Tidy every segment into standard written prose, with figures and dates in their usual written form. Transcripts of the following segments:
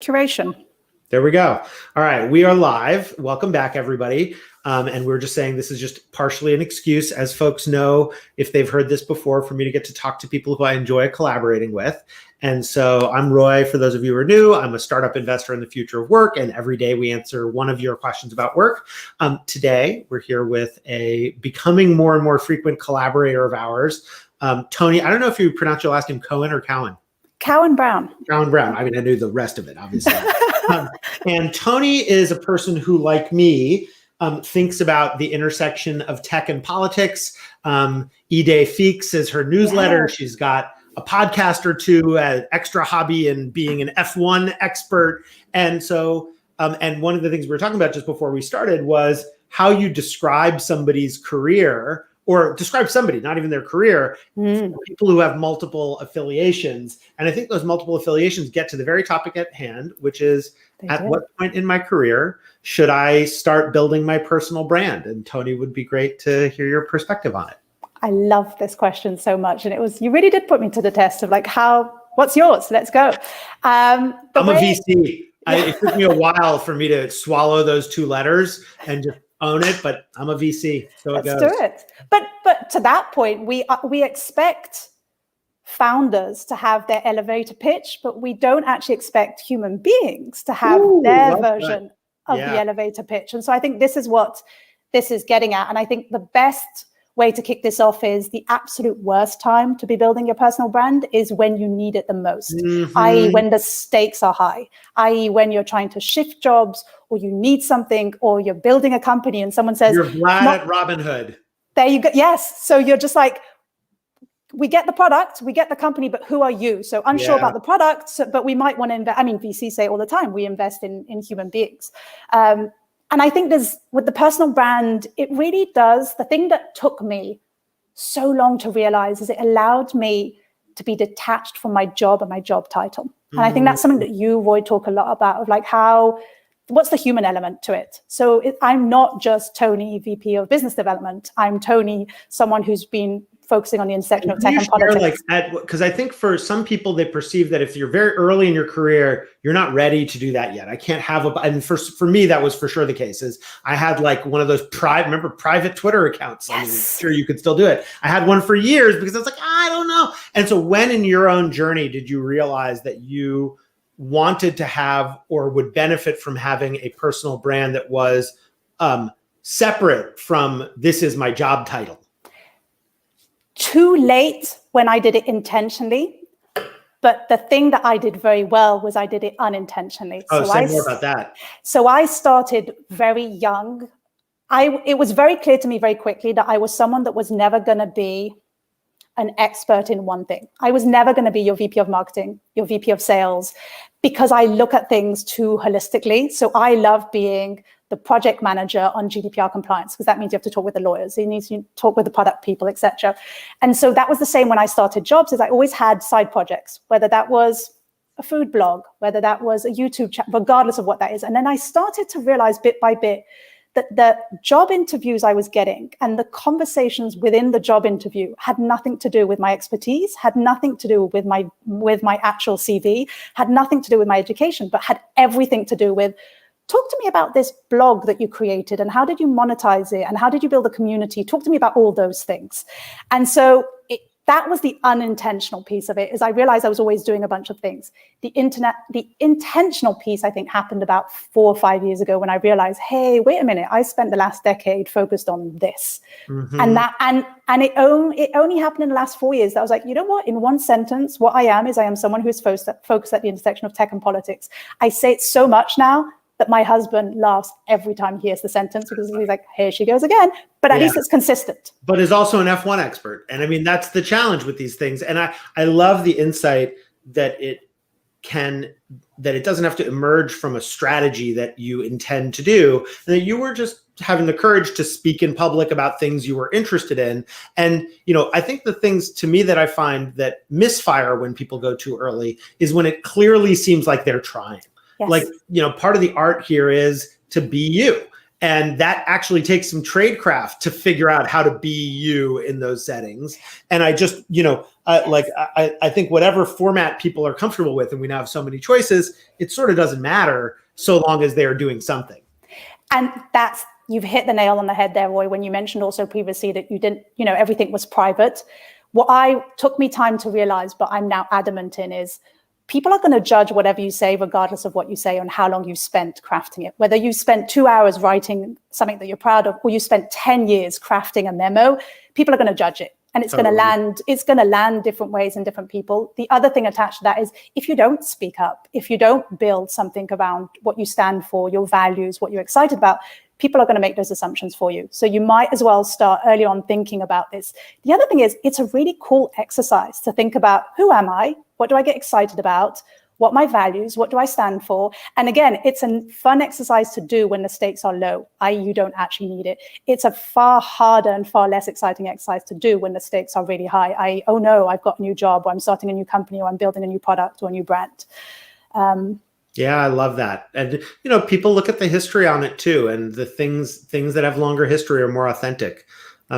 Curation. There we go. All right, we are live. Welcome back, everybody. And we're just saying this is just partially an excuse, as folks know, if they've heard this before, for me to get to talk to people who I enjoy collaborating with. And so I'm Roy. For those of you who are new, I'm a startup investor in the future of work, and every day we answer one of your questions about work. Today, we're here with a becoming more and more frequent collaborator of ours, Tony. I don't know if you pronounce your last name Cohen or Cowan. Cowan Brown. Cowan Brown. I mean, I knew the rest of it, obviously. And Tony is a person who, like me, thinks about the intersection of tech and politics. E-Day Feeks is her newsletter. Yeah. She's got a podcast or two, an extra hobby in being an F1 expert. And so, and one of the things we were talking about just before we started was how you describe somebody's career, or describe somebody, not even their career, people who have multiple affiliations. And I think those multiple affiliations get to the very topic at hand, which is what point in my career should I start building my personal brand? And Tony, would be great to hear your perspective on it. I love this question so much. And you really did put me to the test of like, what's yours? Let's go. I'm a VC. It took me a while for me to swallow those two letters and just own it, but I'm a VC, so it goes. Let's do it. But to that point, we expect founders to have their elevator pitch, but we don't actually expect human beings to have their version of the elevator pitch. And so I think this is what this is getting at. And I think the best way to kick this off is the absolute worst time to be building your personal brand is when you need it the most, i.e. when the stakes are high, i.e. when you're trying to shift jobs, or you need something, or you're building a company and someone says, you're Vlad at Robin Hood. There you go. Yes. So you're just like, we get the product, we get the company, but who are you? So unsure about the product, but we might want to invest. I mean, VCs say all the time, we invest in human beings. And I think with the personal brand, it really does. The thing that took me so long to realize is it allowed me to be detached from my job and my job title. And I think that's something that you, Roy, talk a lot about, of like what's the human element to it? So I'm not just Tony, VP of Business Development. I'm Tony, someone who's been focusing on the intersection of tech and politics. Because I think for some people, they perceive that if you're very early in your career, you're not ready to do that yet. I can't have and for me, that was for sure the case. Is I had like one of those private Twitter accounts. Yes. I mean, sure, you could still do it. I had one for years because I was like, I don't know. And so when in your own journey did you realize that you wanted to have or would benefit from having a personal brand that was separate from this is my job title? Too late when I did it intentionally, but the thing that I did very well was I did it unintentionally. Say more about that. So I started very young. It was very clear to me very quickly that I was someone that was never going to be an expert in one thing. I was never going to be your VP of marketing, your VP of sales, because I look at things too holistically. So I love being the project manager on GDPR compliance, because that means you have to talk with the lawyers, you need to talk with the product people, etc. And so that was the same when I started jobs, is I always had side projects, whether that was a food blog, whether that was a YouTube chat, regardless of what that is. And then I started to realize bit by bit that the job interviews I was getting and the conversations within the job interview had nothing to do with my expertise, had nothing to do with my actual CV, had nothing to do with my education, but had everything to do with, talk to me about this blog that you created and how did you monetize it and how did you build a community? Talk to me about all those things. And so that was the unintentional piece of it, is I realized I was always doing a bunch of things. The intentional piece, I think, happened about 4 or 5 years ago when I realized, hey, wait a minute, I spent the last decade focused on this. And it only happened in the last 4 years that I was like, you know what, in one sentence, what I am someone who is focused at the intersection of tech and politics. I say it so much now that my husband laughs every time he hears the sentence, because he's like, here she goes again. But at least it's consistent. But is also an F1 expert. And I mean, that's the challenge with these things. And I love the insight that it doesn't have to emerge from a strategy that you intend to do, and that you were just having the courage to speak in public about things you were interested in. And, I think the things to me that I find that misfire when people go too early is when it clearly seems like they're trying. Yes. Like, part of the art here is to be you. And that actually takes some tradecraft to figure out how to be you in those settings. And I just, I think whatever format people are comfortable with, and we now have so many choices, it sort of doesn't matter so long as they're doing something. And you've hit the nail on the head there, Roy, when you mentioned also previously that you didn't, everything was private. What took me time to realize, but I'm now adamant in, is people are going to judge whatever you say, regardless of what you say, on how long you spent crafting it. Whether you spent 2 hours writing something that you're proud of, or you spent 10 years crafting a memo, people are going to judge it. And it's going to land different ways in different people. The other thing attached to that is, if you don't speak up, if you don't build something around what you stand for, your values, what you're excited about, people are going to make those assumptions for you. So you might as well start early on thinking about this. The other thing is, it's a really cool exercise to think about, who am I? What do I get excited about? What are my values? What do I stand for? And again, it's a fun exercise to do when the stakes are low, i.e. you don't actually need it. It's a far harder and far less exciting exercise to do when the stakes are really high, i.e. oh no, I've got a new job, or I'm starting a new company, or I'm building a new product or a new brand. Yeah, I love that. And, people look at the history on it too. And the things that have longer history are more authentic.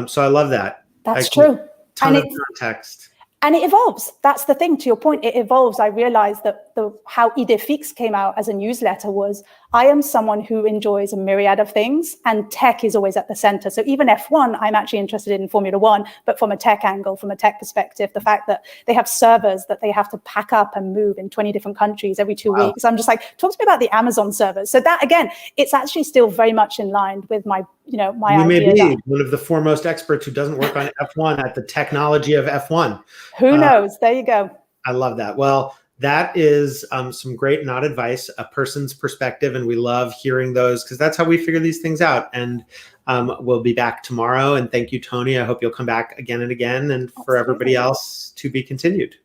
So I love that. That's true. Ton of context. And it evolves. That's the thing. To your point, it evolves. I realized that how Idée Fixe came out as a newsletter was, I am someone who enjoys a myriad of things, and tech is always at the center. So even F1, I'm actually interested in Formula One, but from a tech angle, from a tech perspective, the fact that they have servers that they have to pack up and move in 20 different countries every 2 weeks. I'm just like, talk to me about the Amazon servers. So that, again, it's actually still very much in line with my, my you idea. You may be one of the foremost experts who doesn't work on F1 at the technology of F1. Who knows? There you go. I love that. Well, that is some great not advice, a person's perspective. And we love hearing those, because that's how we figure these things out. And we'll be back tomorrow. And thank you, Tony. I hope you'll come back again and again. And for everybody else, to be continued.